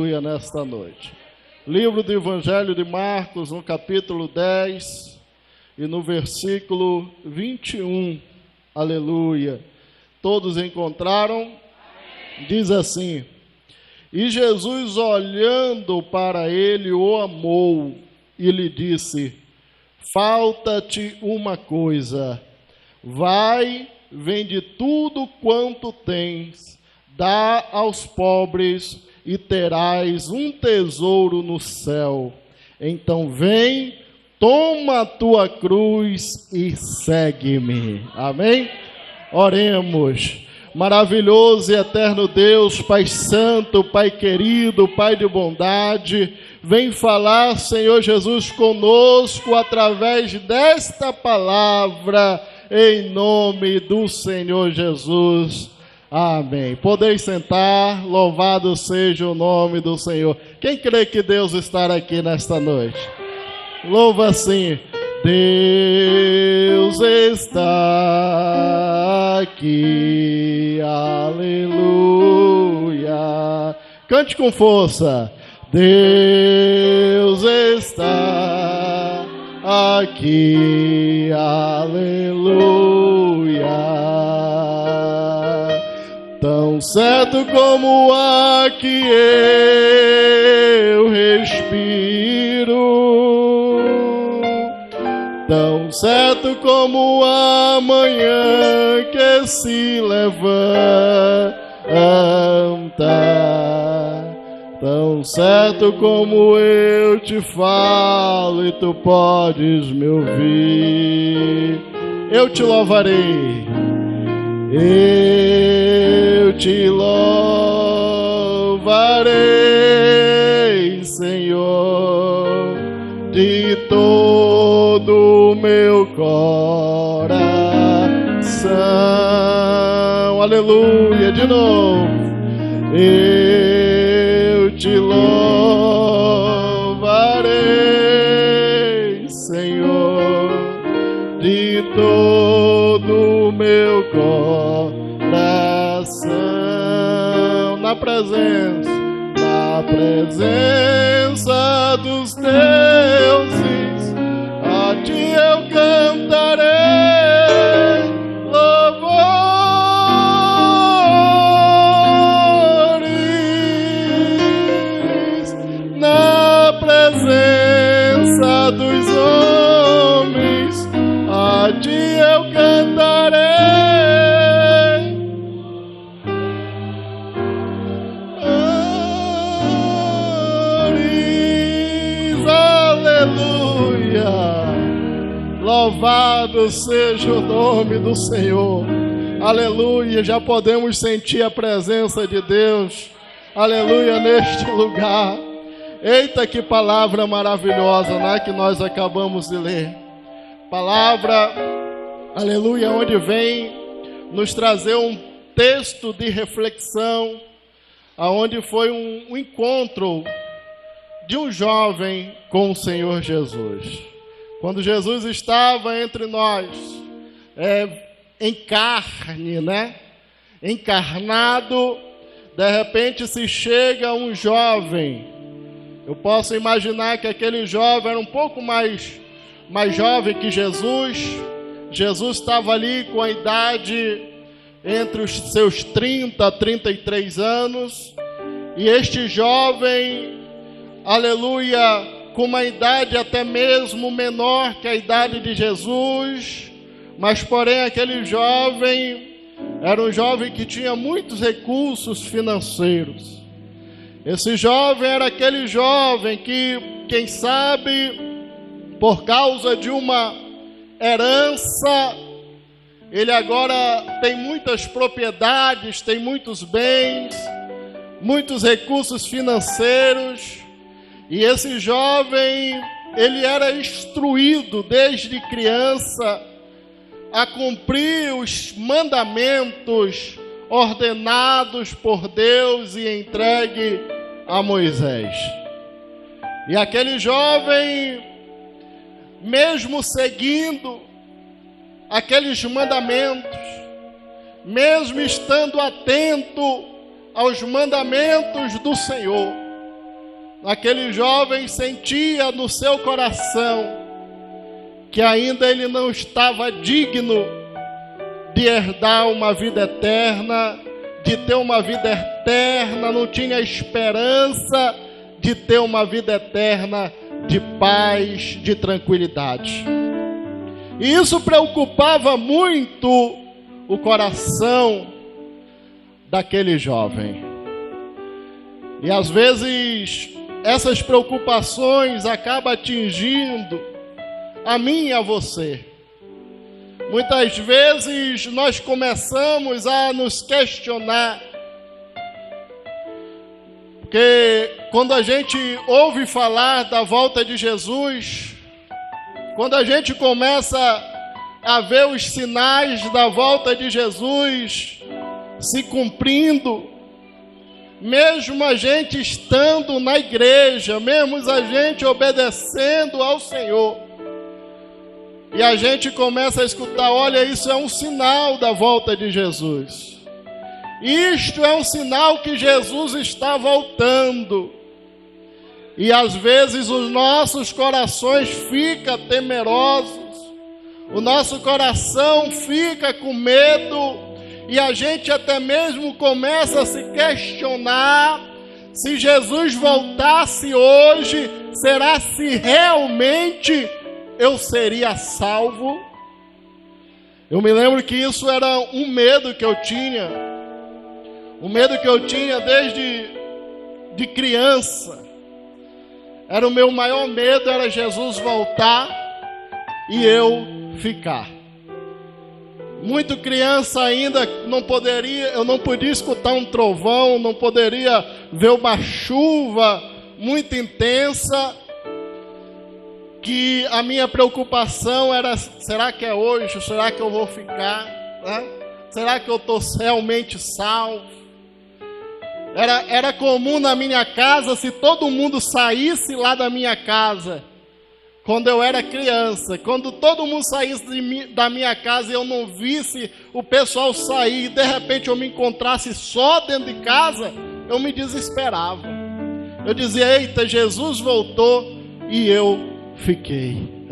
Nesta noite. Livro do Evangelho de Marcos, no capítulo 10 e no versículo 21. Aleluia. Todos encontraram? Amém. Diz assim: E Jesus, olhando para ele, o amou e lhe disse: Falta-te uma coisa. Vai, vende tudo quanto tens, dá aos pobres e terás um tesouro no céu. Então vem, toma a tua cruz e segue-me. Amém? Oremos. Maravilhoso e eterno Deus, Pai Santo, Pai querido, Pai de bondade, vem falar, Senhor Jesus, conosco através desta palavra, em nome do Senhor Jesus. Amém. Podeis sentar, louvado seja o nome do Senhor. Quem crê que Deus está aqui nesta noite? Louva assim: Deus está aqui, aleluia. Cante com força: Deus está aqui, aleluia. Tão certo como o ar que eu respiro, tão certo como a manhã que se levanta, tão certo como eu te falo e tu podes me ouvir, eu te louvarei. Eu te louvarei, Senhor, de todo o meu coração. Aleluia, de novo. Eu te louvarei, Senhor, de todo o meu coração. Na presença dos deuses, a ti eu cantarei louvores. Na presença dos homens, a ti eu cantarei. Louvado seja o nome do Senhor. Aleluia, já podemos sentir a presença de Deus. Aleluia, neste lugar. Eita, que palavra maravilhosa, né, que nós acabamos de ler. Palavra, aleluia, onde vem nos trazer um texto de reflexão, aonde foi um encontro de um jovem com o Senhor Jesus. Quando Jesus estava entre nós, em carne, né? Encarnado, de repente se chega um jovem. Eu posso imaginar que aquele jovem era um pouco mais jovem que Jesus. Jesus estava ali com a idade entre os seus 30 a 33 anos. E este jovem, aleluia, com uma idade até mesmo menor que a idade de Jesus, mas porém aquele jovem era um jovem que tinha muitos recursos financeiros. Esse jovem era aquele jovem que, quem sabe, por causa de uma herança, ele agora tem muitas propriedades, tem muitos bens, muitos recursos financeiros. E esse jovem, ele era instruído desde criança a cumprir os mandamentos ordenados por Deus e entregue a Moisés. E aquele jovem, mesmo seguindo aqueles mandamentos, mesmo estando atento aos mandamentos do Senhor, aquele jovem sentia no seu coração que ainda ele não estava digno de herdar uma vida eterna, de ter uma vida eterna, não tinha esperança de ter uma vida eterna de paz, de tranquilidade. E isso preocupava muito o coração daquele jovem. E às vezes essas preocupações acabam atingindo a mim e a você. Muitas vezes nós começamos a nos questionar, porque quando a gente ouve falar da volta de Jesus, quando a gente começa a ver os sinais da volta de Jesus se cumprindo, mesmo a gente estando na igreja, mesmo a gente obedecendo ao Senhor, e a gente começa a escutar, olha, isso é um sinal da volta de Jesus. Isto é um sinal que Jesus está voltando. E às vezes os nossos corações ficam temerosos, o nosso coração fica com medo, e a gente até mesmo começa a se questionar, se Jesus voltasse hoje, será se realmente eu seria salvo? Eu me lembro que isso era um medo que eu tinha, um medo que eu tinha desde de criança. Era o meu maior medo, era Jesus voltar e eu ficar. Muito criança ainda, eu não podia escutar um trovão, não poderia ver uma chuva muito intensa, que a minha preocupação era, será que é hoje? Será que eu vou ficar? Né? Será que eu estou realmente salvo? Era comum na minha casa, se todo mundo saísse lá da minha casa, quando eu era criança, quando todo mundo saísse da minha casa e eu não visse o pessoal sair, e de repente eu me encontrasse só dentro de casa, eu me desesperava. Eu dizia, eita, Jesus voltou e eu fiquei.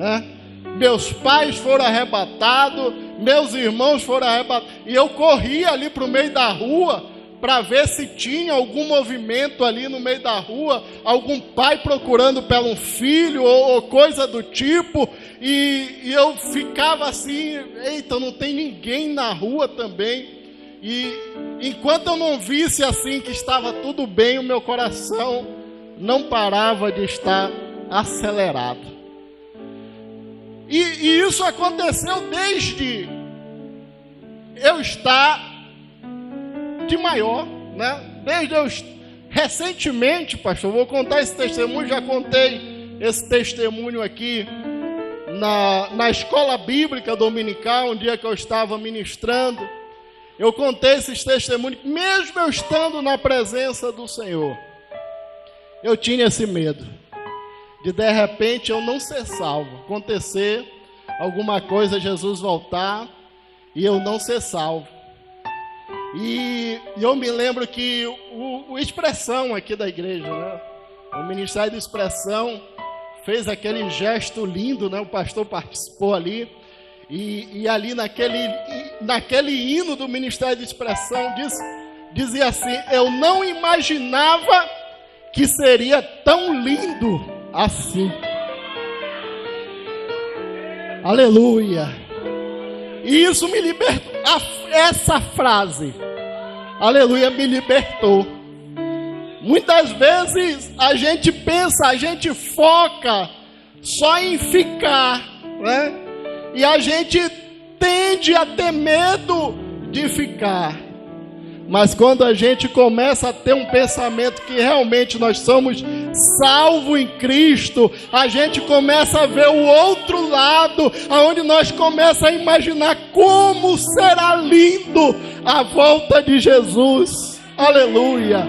Meus pais foram arrebatados, meus irmãos foram arrebatados, e eu corria ali para o meio da rua para ver se tinha algum movimento ali no meio da rua, algum pai procurando pelo um filho ou coisa do tipo, e eu ficava assim, eita, não tem ninguém na rua também. E enquanto eu não visse assim que estava tudo bem, o meu coração não parava de estar acelerado. E isso aconteceu desde eu estar de maior, né? Desde eu recentemente, pastor, vou contar esse testemunho, já contei esse testemunho aqui na escola bíblica dominical, um dia que eu estava ministrando, eu contei esses testemunhos, mesmo eu estando na presença do Senhor, eu tinha esse medo de repente eu não ser salvo, acontecer alguma coisa, Jesus voltar e eu não ser salvo. E eu me lembro que o Expressão aqui da igreja, né? O Ministério de Expressão fez aquele gesto lindo, né? O pastor participou ali, e ali naquele hino do Ministério de Expressão dizia assim, eu não imaginava que seria tão lindo assim. Aleluia. E isso me libertou. Essa frase, aleluia, me libertou. Muitas vezes a gente pensa, a gente foca só em ficar, né? E a gente tende a ter medo de ficar. Mas quando a gente começa a ter um pensamento que realmente nós somos salvos em Cristo, a gente começa a ver o outro lado, aonde nós começamos a imaginar como será lindo a volta de Jesus. Aleluia!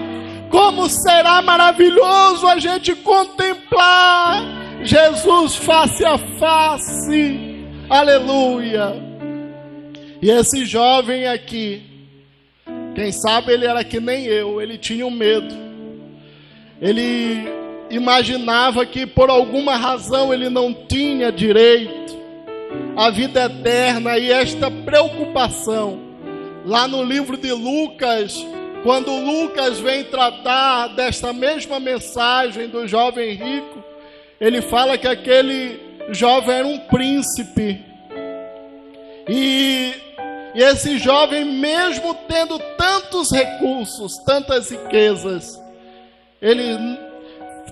Como será maravilhoso a gente contemplar Jesus face a face. Aleluia! E esse jovem aqui, quem sabe ele era que nem eu, ele tinha um medo. Ele imaginava que por alguma razão ele não tinha direito à vida eterna, e esta preocupação, lá no livro de Lucas, quando Lucas vem tratar desta mesma mensagem do jovem rico, ele fala que aquele jovem era um príncipe, e esse jovem, mesmo tendo tantos recursos, tantas riquezas, ele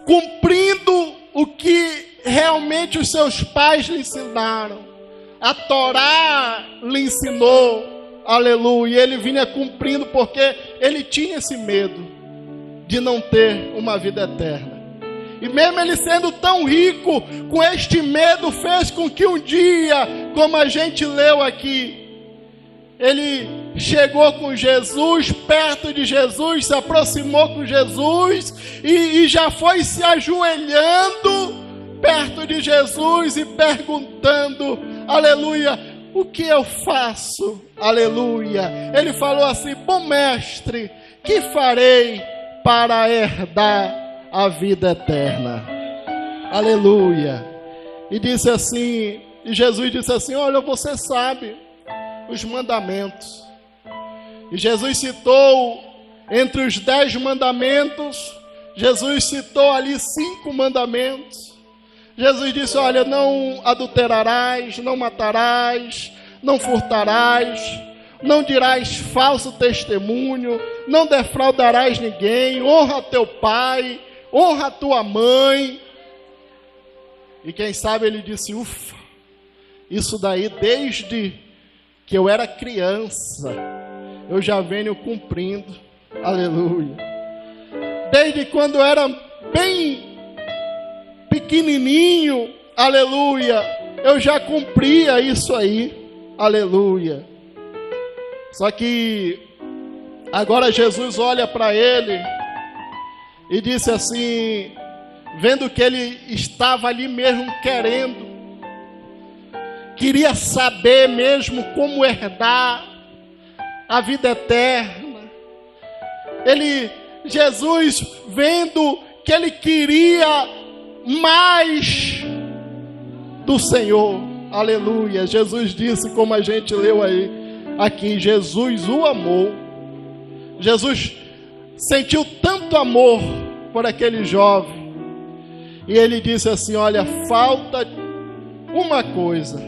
cumprindo o que realmente os seus pais lhe ensinaram, a Torá lhe ensinou, aleluia, e ele vinha cumprindo porque ele tinha esse medo de não ter uma vida eterna. E mesmo ele sendo tão rico, com este medo fez com que um dia, como a gente leu aqui, ele chegou com Jesus, perto de Jesus, se aproximou com Jesus e já foi se ajoelhando perto de Jesus e perguntando, aleluia, o que eu faço? Aleluia. Ele falou assim: bom mestre, que farei para herdar a vida eterna? Aleluia. E disse assim, e Jesus disse assim: olha, você sabe os mandamentos. E Jesus citou, entre os 10 mandamentos, Jesus citou ali 5 mandamentos. Jesus disse: olha, não adulterarás, não matarás, não furtarás, não dirás falso testemunho, não defraudarás ninguém, honra teu pai, honra tua mãe. E quem sabe ele disse: ufa, isso daí desde que eu era criança, eu já venho cumprindo, aleluia. Desde quando eu era bem pequenininho, aleluia, eu já cumpria isso aí, aleluia. Só que agora Jesus olha para ele e disse assim, vendo que ele estava ali mesmo queria saber mesmo como herdar a vida eterna. Jesus, vendo que ele queria mais do Senhor, aleluia. Jesus disse, como a gente leu aí, aqui, Jesus o amou. Jesus sentiu tanto amor por aquele jovem, e ele disse assim: olha, falta uma coisa,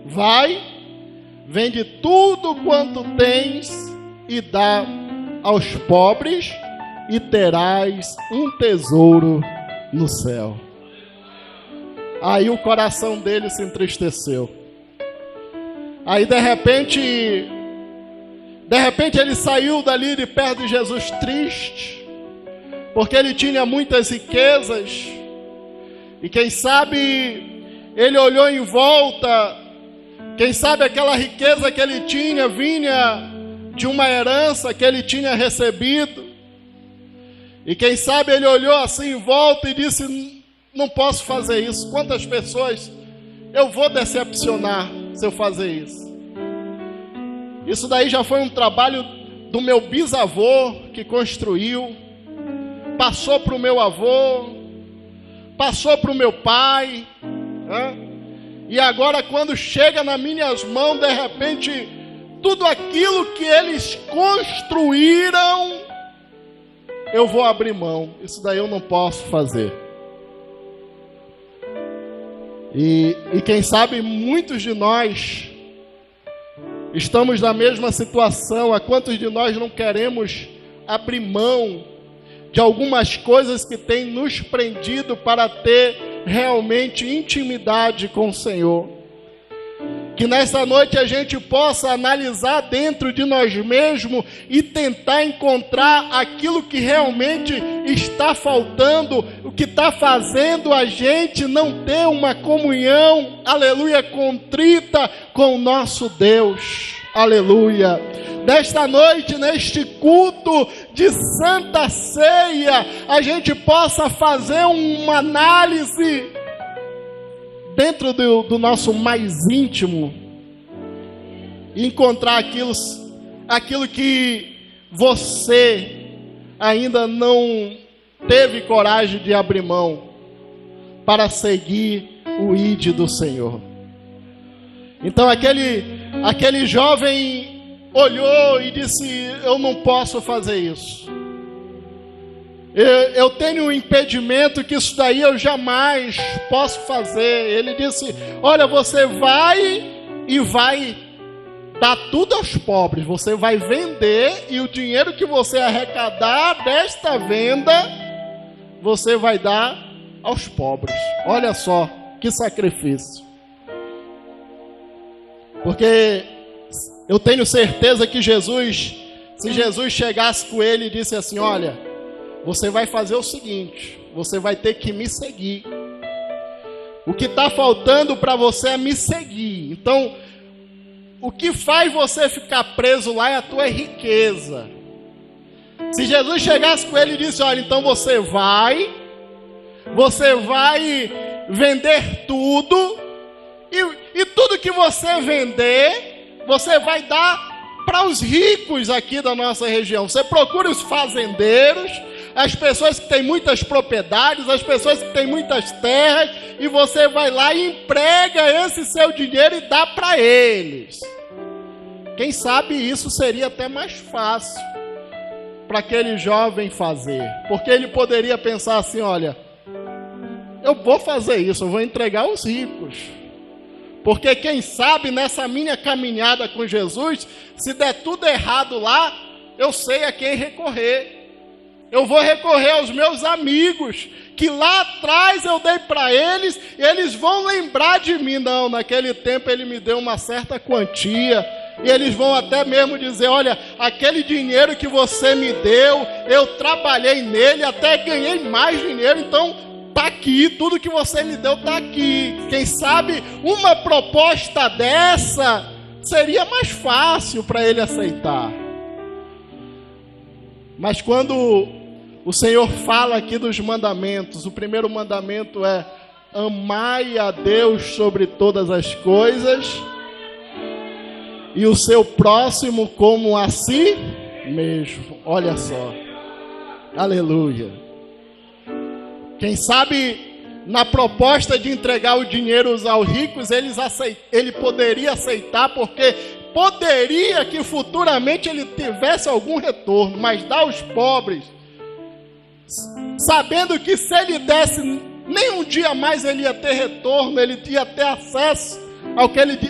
vai, vende tudo quanto tens e dá aos pobres, e terás um tesouro no céu. Aí o coração dele se entristeceu. Aí de repente ele saiu dali de perto de Jesus triste, porque ele tinha muitas riquezas, e quem sabe ele olhou em volta, quem sabe aquela riqueza que ele tinha vinha de uma herança que ele tinha recebido, e quem sabe ele olhou assim em volta e disse: não posso fazer isso, quantas pessoas eu vou decepcionar se eu fazer isso? Isso daí já foi um trabalho do meu bisavô que construiu, passou para o meu avô, passou para o meu pai, e agora quando chega nas minhas mãos, de repente, tudo aquilo que eles construíram, eu vou abrir mão. Isso daí eu não posso fazer. E quem sabe muitos de nós estamos na mesma situação. A quantos de nós não queremos abrir mão de algumas coisas que têm nos prendido para ter realmente intimidade com o Senhor? Que nessa noite a gente possa analisar dentro de nós mesmos e tentar encontrar aquilo que realmente está faltando, o que está fazendo a gente não ter uma comunhão, aleluia, contrita com o nosso Deus, aleluia. Nesta noite, neste culto de Santa Ceia, a gente possa fazer uma análise dentro do nosso mais íntimo, e encontrar aquilo que você ainda não teve coragem de abrir mão para seguir o ide do Senhor. Então aquele jovem olhou e disse: eu não posso fazer isso. Eu tenho um impedimento que isso daí eu jamais posso fazer. Ele disse: olha, você vai e vai dar tudo aos pobres. Você vai vender e o dinheiro que você arrecadar desta venda, você vai dar aos pobres. Olha só que sacrifício. Porque eu tenho certeza que Jesus, se Jesus chegasse com ele e disse assim: olha, você vai fazer o seguinte, você vai ter que me seguir. O que está faltando para você é me seguir. Então, o que faz você ficar preso lá é a tua riqueza. Se Jesus chegasse com ele e disse: olha, então você vai vender tudo, e tudo que você vender, você vai dar para os ricos aqui da nossa região. Você procura os fazendeiros, as pessoas que têm muitas propriedades, as pessoas que têm muitas terras, e você vai lá e emprega esse seu dinheiro e dá para eles. Quem sabe isso seria até mais fácil para aquele jovem fazer, porque ele poderia pensar assim: olha, eu vou fazer isso, eu vou entregar aos ricos, porque quem sabe nessa minha caminhada com Jesus, se der tudo errado lá, eu sei a quem recorrer. Eu vou recorrer aos meus amigos, que lá atrás eu dei para eles, e eles vão lembrar de mim. Não, naquele tempo ele me deu uma certa quantia, e eles vão até mesmo dizer: olha, aquele dinheiro que você me deu, eu trabalhei nele, até ganhei mais dinheiro, então está aqui, tudo que você me deu está aqui. Quem sabe uma proposta dessa seria mais fácil para ele aceitar. Mas quando o Senhor fala aqui dos mandamentos, o primeiro mandamento é: amai a Deus sobre todas as coisas e o seu próximo como a si mesmo. Olha só, aleluia. Quem sabe na proposta de entregar o dinheiro aos ricos, ele poderia aceitar, porque poderia que futuramente ele tivesse algum retorno, mas dar aos pobres, sabendo que se ele desse, nem um dia mais ele ia ter retorno, ele ia ter acesso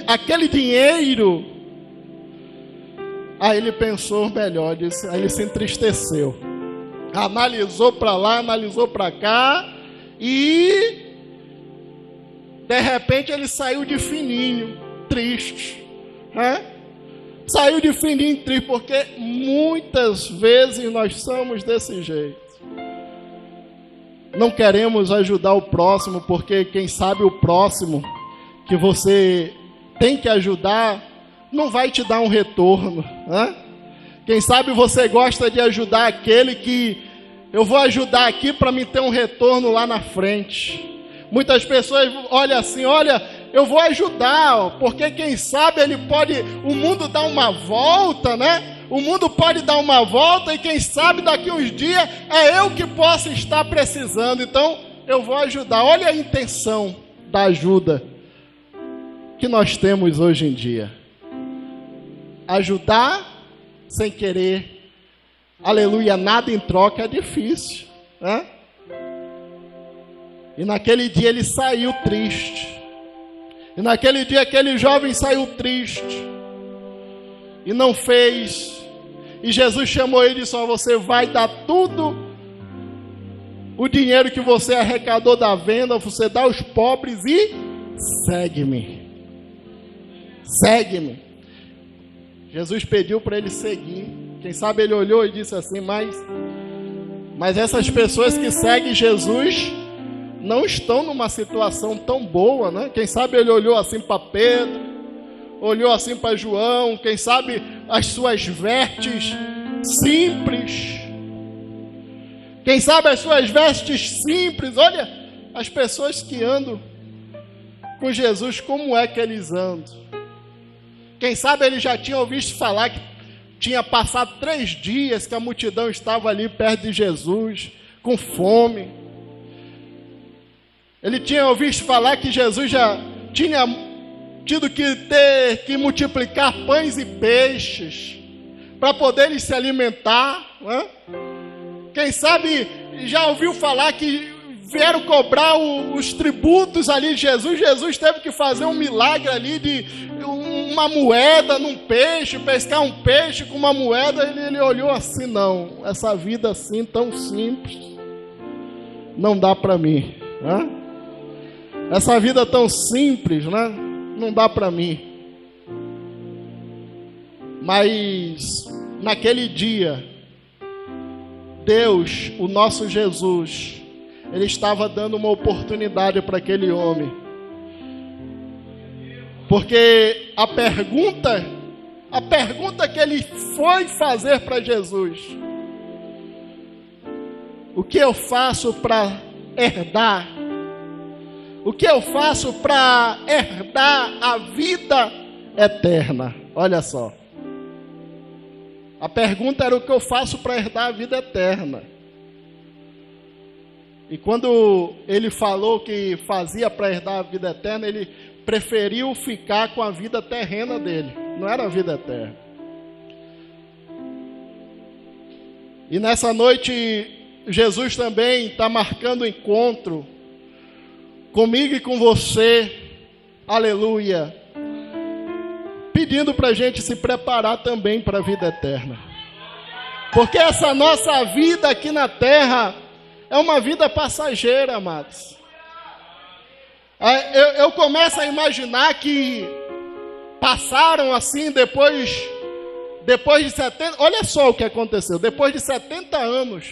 àquele dinheiro. Aí ele pensou melhor, aí ele se entristeceu, analisou para lá, analisou para cá, e de repente ele saiu de fininho, triste, né? Saiu de fininho, triste, porque muitas vezes nós somos desse jeito. Não queremos ajudar o próximo, porque quem sabe o próximo que você tem que ajudar não vai te dar um retorno, né? Quem sabe você gosta de ajudar aquele que eu vou ajudar aqui para me ter um retorno lá na frente. Muitas pessoas olham assim: olha, eu vou ajudar, porque quem sabe o mundo dá uma volta, né? O mundo pode dar uma volta e quem sabe daqui uns dias é eu que posso estar precisando, então eu vou ajudar. Olha a intenção da ajuda que nós temos hoje em dia. Ajudar sem querer, aleluia, nada em troca é difícil, né? E naquele dia ele saiu triste. E naquele dia aquele jovem saiu triste e não fez. E Jesus chamou ele e disse: você vai dar tudo, o dinheiro que você arrecadou da venda, você dá aos pobres e segue-me. Segue-me. Jesus pediu para ele seguir. Quem sabe ele olhou e disse assim: mas essas pessoas que seguem Jesus não estão numa situação tão boa, né? Quem sabe ele olhou assim para Pedro, olhou assim para João, quem sabe as suas vestes simples, quem sabe as suas vestes simples. Olha as pessoas que andam com Jesus, como é que eles andam? Quem sabe ele já tinha ouvido falar que tinha passado 3 dias que a multidão estava ali perto de Jesus, com fome. Ele tinha ouvido falar que Jesus já tinha tido que ter que multiplicar pães e peixes para poderem se alimentar, né? Quem sabe já ouviu falar que vieram cobrar os tributos ali de Jesus. Jesus teve que fazer um milagre ali de uma moeda num peixe, pescar um peixe com uma moeda. Ele olhou assim: não, essa vida assim tão simples não dá para mim, né? Essa vida tão simples, né? Não dá para mim. Mas naquele dia, Deus, o nosso Jesus, Ele estava dando uma oportunidade para aquele homem. Porque a pergunta que ele foi fazer para Jesus: o que eu faço para herdar? O que eu faço para herdar a vida eterna? Olha só. A pergunta era: o que eu faço para herdar a vida eterna? E quando ele falou que fazia para herdar a vida eterna, ele preferiu ficar com a vida terrena dele. Não era a vida eterna. E nessa noite, Jesus também está marcando o encontro comigo e com você, aleluia, pedindo para a gente se preparar também para a vida eterna, porque essa nossa vida aqui na terra é uma vida passageira, amados. Eu começo a imaginar que passaram assim, depois de 70, olha só o que aconteceu, depois de 70 anos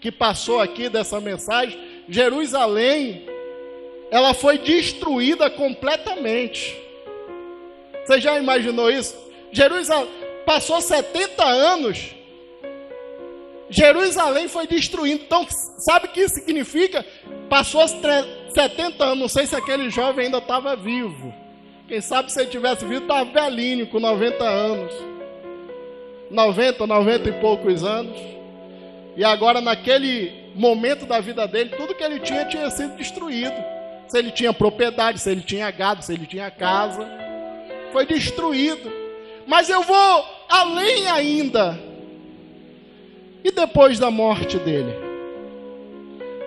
que passou aqui dessa mensagem, Jerusalém, ela foi destruída completamente. Você já imaginou isso? Jerusalém passou 70 anos, Jerusalém foi destruída. Então, sabe o que isso significa? Passou 70 anos, não sei se aquele jovem ainda estava vivo. Quem sabe se ele tivesse vivo, estava velhinho, com 90 anos. 90 e poucos anos. E agora, naquele momento da vida dele, tudo que ele tinha sido destruído. Se ele tinha propriedade, se ele tinha gado, se ele tinha casa, foi destruído. Mas eu vou além ainda. E depois da morte dele,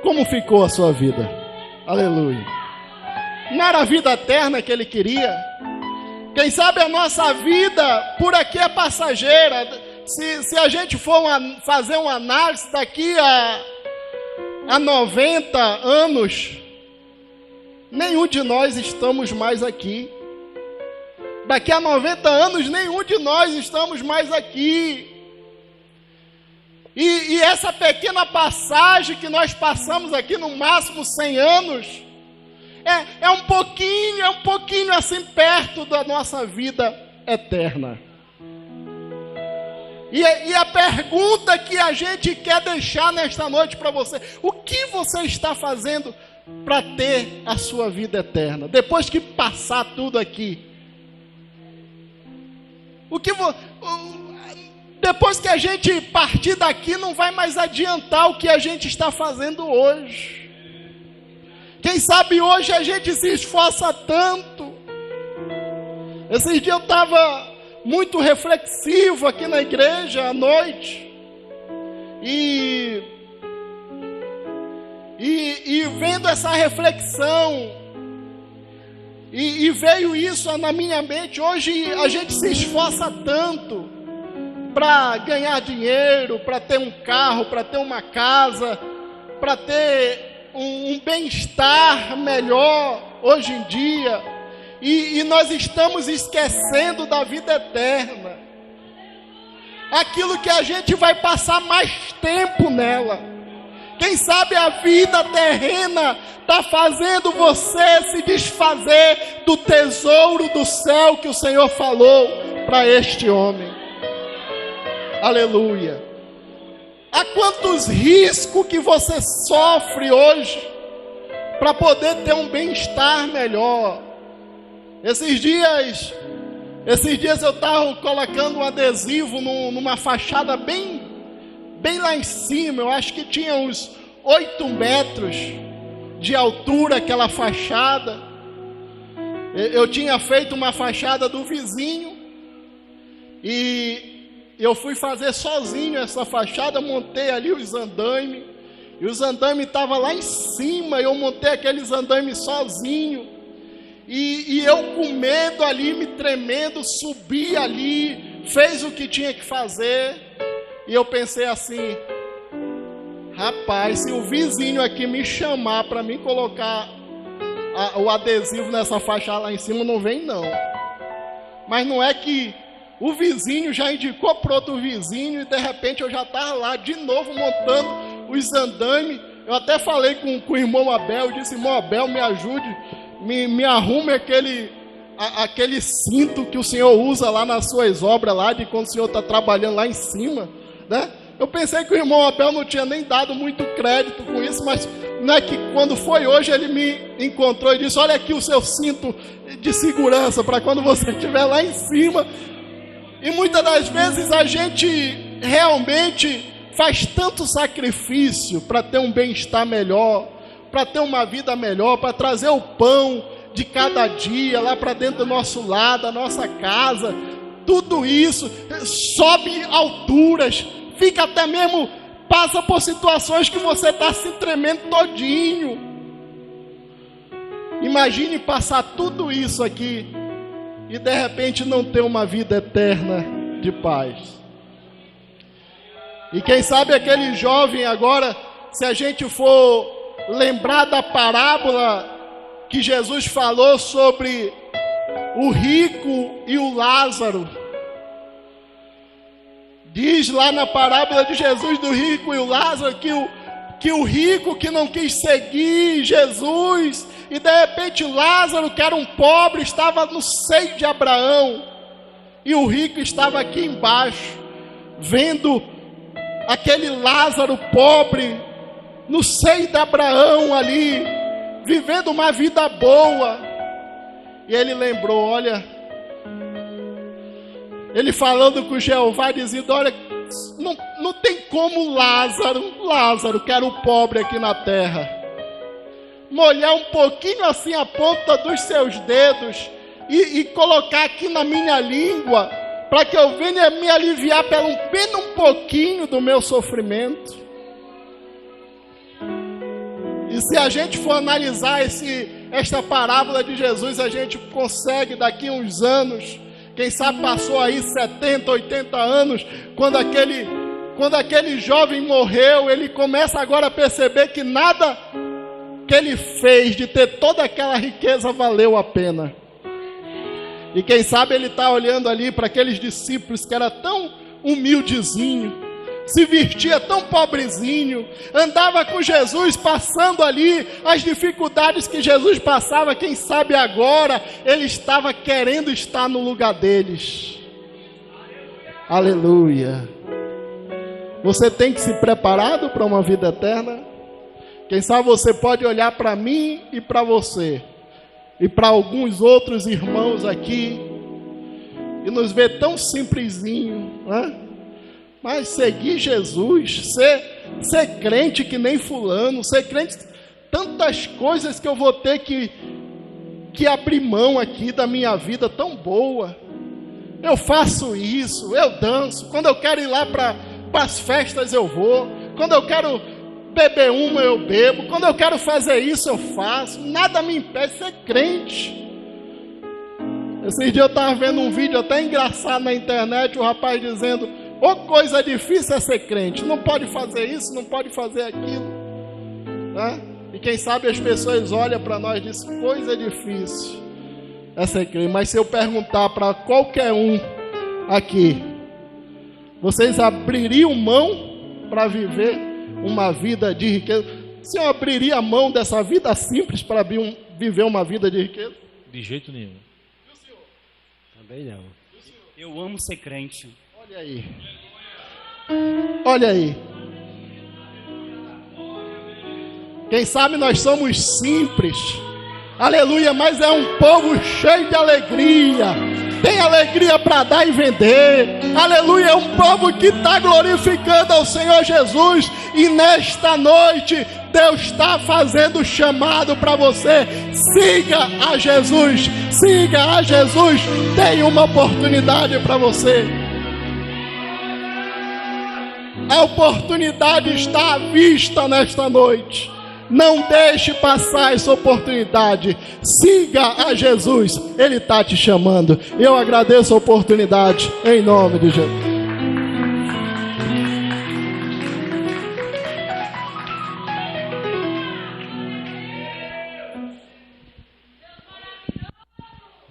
como ficou a sua vida? Aleluia. Não era a vida eterna que ele queria? Quem sabe a nossa vida por aqui é passageira. Se a gente for fazer uma análise daqui a 90 anos, nenhum de nós estamos mais aqui. Daqui a 90 anos, nenhum de nós estamos mais aqui. E essa pequena passagem que nós passamos aqui, no máximo 100 anos, é um pouquinho assim perto da nossa vida eterna. E a pergunta que a gente quer deixar nesta noite para você: o que você está fazendo para ter a sua vida eterna? Depois que passar tudo aqui, depois que a gente partir daqui, não vai mais adiantar o que a gente está fazendo hoje. Quem sabe hoje a gente se esforça tanto. Esses dias eu estava muito reflexivo aqui na igreja à noite. E vendo essa reflexão, e veio isso na minha mente. Hoje a gente se esforça tanto para ganhar dinheiro, para ter um carro, para ter uma casa, para ter um bem-estar melhor hoje em dia, e nós estamos esquecendo da vida eterna, aquilo que a gente vai passar mais tempo nela. Quem sabe a vida terrena está fazendo você se desfazer do tesouro do céu que o Senhor falou para este homem. Aleluia. Há quantos riscos que você sofre hoje para poder ter um bem-estar melhor. Esses dias eu estava colocando um adesivo numa fachada bem lá em cima. Eu acho que tinha 8 metros de altura aquela fachada. Eu tinha feito uma fachada do vizinho e eu fui fazer sozinho essa fachada, montei ali os andaimes, e os andaimes estavam lá em cima, eu montei aqueles andaimes sozinho, e eu com medo ali, me tremendo, subi ali, fez o que tinha que fazer, e eu pensei assim, rapaz, se o vizinho aqui me chamar para mim colocar o adesivo nessa fachada lá em cima, não vem não. Mas não é que o vizinho já indicou para outro vizinho e de repente eu já estava lá de novo montando os andaimes. Eu até falei com o irmão Abel, eu disse, irmão Abel, me ajude, me arrume aquele cinto que o senhor usa lá nas suas obras lá, de quando o senhor está trabalhando lá em cima, né? Eu pensei que o irmão Abel não tinha nem dado muito crédito com isso, mas não é que quando foi hoje ele me encontrou e disse, olha aqui o seu cinto de segurança para quando você estiver lá em cima. E muitas das vezes a gente realmente faz tanto sacrifício para ter um bem-estar melhor, para ter uma vida melhor, para trazer o pão de cada dia lá para dentro do nosso lar, da nossa casa. Tudo isso sobe alturas, fica até mesmo, passa por situações que você está se tremendo todinho. Imagine passar tudo isso aqui e de repente não ter uma vida eterna de paz. E quem sabe aquele jovem agora, se a gente for lembrar da parábola que Jesus falou sobre o rico e o Lázaro, diz lá na parábola de Jesus do rico e o Lázaro que o rico que não quis seguir Jesus, e de repente Lázaro, que era um pobre, estava no seio de Abraão, e o rico estava aqui embaixo, vendo aquele Lázaro pobre, no seio de Abraão ali, vivendo uma vida boa, e ele lembrou, olha, ele falando com Jeová, dizendo, olha, não tem como Lázaro, que era o pobre aqui na terra, molhar um pouquinho assim a ponta dos seus dedos e colocar aqui na minha língua, para que eu venha me aliviar pelo menos um pouquinho do meu sofrimento. E se a gente for analisar esta parábola de Jesus, a gente consegue daqui a uns anos, quem sabe passou aí 70, 80 anos, quando aquele jovem morreu, ele começa agora a perceber que nada que ele fez de ter toda aquela riqueza valeu a pena. E quem sabe ele está olhando ali para aqueles discípulos que era tão humildezinho, se vestia tão pobrezinho, andava com Jesus, passando ali as dificuldades que Jesus passava. Quem sabe agora ele estava querendo estar no lugar deles. Aleluia. Você tem que se preparado para uma vida eterna? Quem sabe você pode olhar para mim e para você, e para alguns outros irmãos aqui, e nos ver tão simplesinho, né? Mas seguir Jesus, ser crente que nem fulano, ser crente, tantas coisas que eu vou ter que abrir mão aqui da minha vida tão boa. Eu faço isso, eu danço, quando eu quero ir lá para as festas eu vou, quando eu quero beber uma eu bebo, quando eu quero fazer isso eu faço, nada me impede de ser crente. Esses dias eu estava vendo um vídeo até engraçado na internet, o rapaz dizendo, ô coisa difícil é ser crente, não pode fazer isso, não pode fazer aquilo, né? E quem sabe as pessoas olham para nós e dizem, coisa difícil é ser crente. Mas se eu perguntar para qualquer um aqui, vocês abririam mão para viver uma vida de riqueza? Você abriria a mão dessa vida simples para viver uma vida de riqueza? De jeito nenhum. E o senhor? Também não. Eu amo ser crente. Olha aí. Olha aí. Quem sabe nós somos simples. Aleluia, mas é um povo cheio de alegria, tem alegria para dar e vender. Aleluia, é um povo que está glorificando ao Senhor Jesus. E nesta noite, Deus está fazendo chamado para você. Siga a Jesus, siga a Jesus. Tem uma oportunidade para você. A oportunidade está à vista nesta noite. Não deixe passar essa oportunidade. Siga a Jesus, Ele está te chamando. Eu agradeço a oportunidade, em nome de Jesus.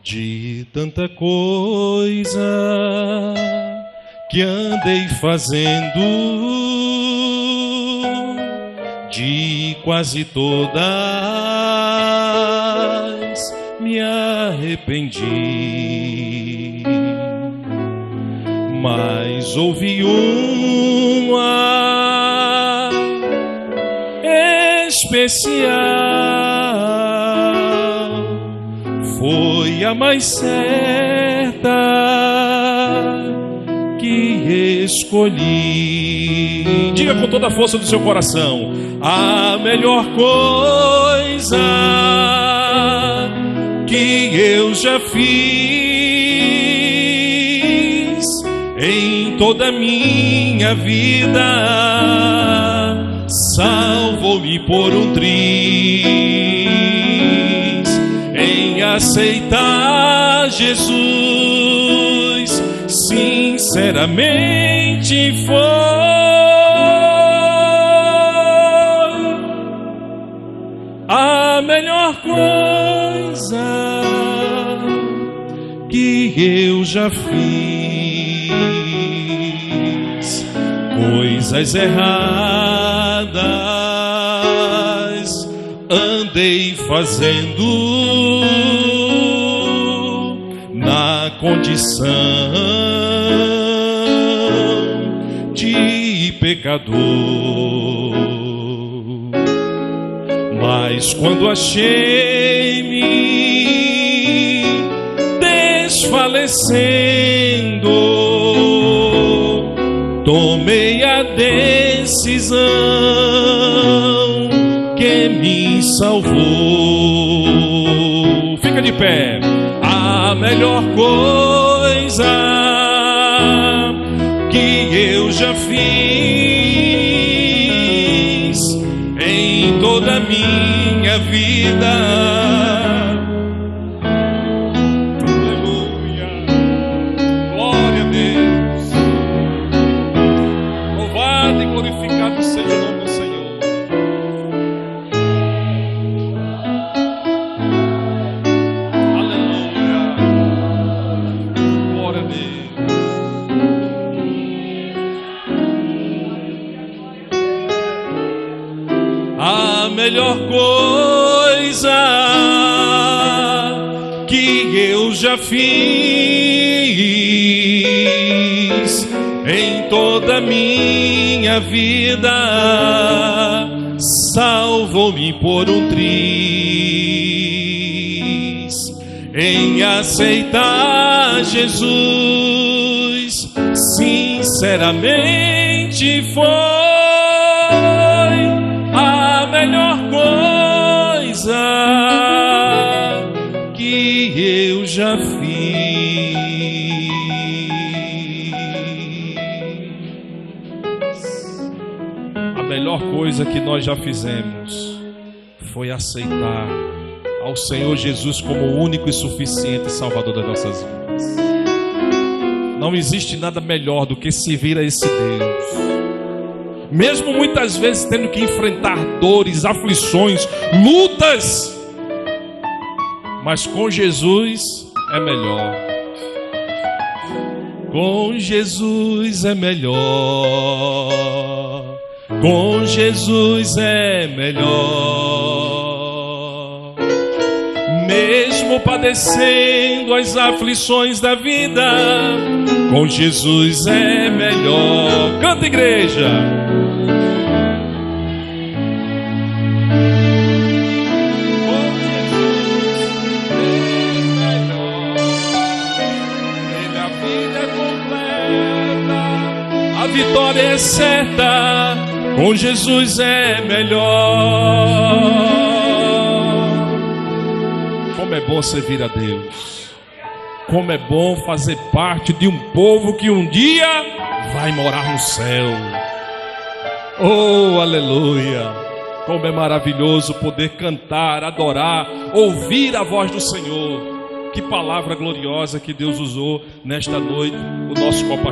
De tanta coisa que andei fazendo, de quase todas me arrependi, mas houve uma especial, foi a mais certa que escolhi. Diga com toda a força do seu coração: a melhor coisa que eu já fiz em toda a minha vida, salvou-me por um triz em aceitar Jesus. Sinceramente foi a melhor coisa que eu já fiz. Coisas erradas andei fazendo na condição de pecador, mas quando achei-me desfalecendo, tomei a decisão que me salvou. Fica de pé. A melhor coisa que eu já fiz em toda a minha vida. Aleluia, glória a Deus. Louvado e glorificado seja o nome do Senhor. A melhor coisa que eu já fiz em toda a minha vida, salvou-me por um triz em aceitar Jesus. Sinceramente foi a melhor coisa que eu já fiz. A melhor coisa que nós já fizemos foi aceitar ao Senhor Jesus como o único e suficiente Salvador das nossas vidas. Não existe nada melhor do que servir a esse Deus, mesmo muitas vezes tendo que enfrentar dores, aflições, lutas, mas com Jesus é melhor. Com Jesus é melhor. Com Jesus é melhor. Mesmo padecendo as aflições da vida, com Jesus é melhor. Canta, igreja. Com Jesus é melhor. história é certa, com Jesus é melhor. Como é bom servir a Deus. Como é bom fazer parte de um povo que um dia vai morar no céu. Oh, aleluia! Como é maravilhoso poder cantar, adorar, ouvir a voz do Senhor. Que palavra gloriosa que Deus usou nesta noite, o nosso copa.